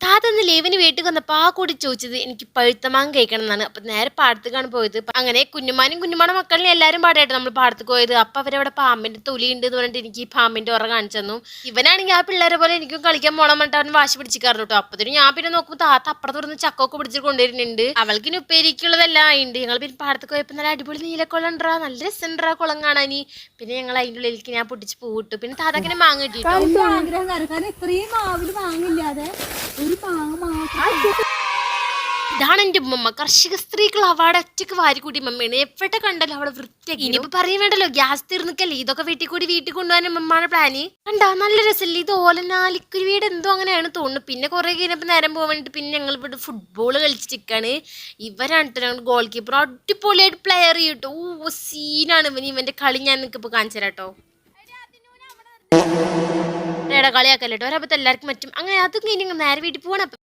താത്തൊന്ന് ലീവിന് വീട്ടിൽ വന്നപ്പോ ആ കൂടി ചോദിച്ചത് എനിക്ക് പഴുത്തമാങ്ങ കഴിക്കണം എന്നാണ്. അപ്പൊ നേരെ പാടത്തേക്കാണ് പോയത്. അങ്ങനെ കുഞ്ഞുമാടെ മക്കളിനെ എല്ലാരും പാടായിട്ട് നമ്മൾ പാടത്തേക്ക് പോയത്. അപ്പൊ അവരവിടെ പാമ്പിന്റെ തൊലി ഉണ്ട് എന്ന് പറഞ്ഞിട്ട് എനിക്ക് ഈ പാമ്പിന്റെ ഉറ കാണിച്ചു തന്നു. ഇവനാണെങ്കിൽ ആ പിള്ളേരെ പോലെ എനിക്കും കളിക്കാൻ പോണം പറഞ്ഞിട്ട് അവൻ വാശി പിടിച്ചിക്കാറുണ്ട് കേട്ടോ. അപ്പത്തിന് ഞാൻ പിന്നെ നോക്കുമ്പോൾ താത്ത അപ്പുറത്ത് തുറന്ന് ചക്കൊക്കെ പിടിച്ചിട്ട് കൊണ്ടുവരുന്നുണ്ട്. അവൾക്കിന് ഉപ്പേരിക്കുള്ളതെല്ലാം ആയിണ്ട്. ഞങ്ങൾ പിന്നെ പാടത്തേക്ക് പോയപ്പോൾ നല്ല അടിപൊളി നീലക്കുളം ഉണ്ടാ, നല്ല രസമുണ്ടാ കുളം കാണാനി. പിന്നെ ഞങ്ങൾ അതിൻ്റെ ഉള്ളിലേക്ക് ഞാൻ പൊട്ടിച്ച് പൂവിട്ടു. പിന്നെ താത്താക്കിനെ മാങ്ങ കിട്ടിട്ടോ. ഇത്രയും മാവില് മാങ്ങില്ലാതെ ഒരു ഇതാണ് എന്റെ ഉമ്മ. കർഷക സ്ത്രീകൾ അവാർഡ് ഒറ്റക്ക് വാരിക്കൂട്ടി മമ്മയാണ്. എവിടെ കണ്ടല്ലോ അവിടെ വൃത്തിയാക്കി. ഇനിയിപ്പോ പറയാൻ വേണ്ടല്ലോ, ഗ്യാസ് തീർന്നിക്കല്ലേ, ഇതൊക്കെ വീട്ടിൽ കൊണ്ടുപോകാൻ മമ്മാണ് പ്ലാന്. കണ്ടാ നല്ല രസമല്ലേ. ഇത് ഓലനാലിക്കുരു വീട് എന്തോ അങ്ങനെയാണ് തോന്നുന്നു. പിന്നെ കുറെ കഴിഞ്ഞപ്പോൾ നേരം പോകാൻ വേണ്ടിട്ട് പിന്നെ ഞങ്ങൾ ഇവിടെ ഫുട്ബോൾ കളിച്ചിരിക്കാണ്. ഇവരാണ് ഞങ്ങൾ ഗോൾ കീപ്പർ. അടിപൊളിയായിട്ട് പ്ലെയർ ചെയ്യട്ടോ. ഓ സീനാണ് ഇവന്റെ കളി. ഞാൻ നിനക്കിപ്പോ കാണിച്ചു തരാട്ടോ. കളിയാക്കല്ലോ ഒരപ്പത്തെ എല്ലാവർക്കും പറ്റും. അങ്ങനെ അതൊക്കെ ഇനി നേരെ വീട്ടിൽ പോകണം.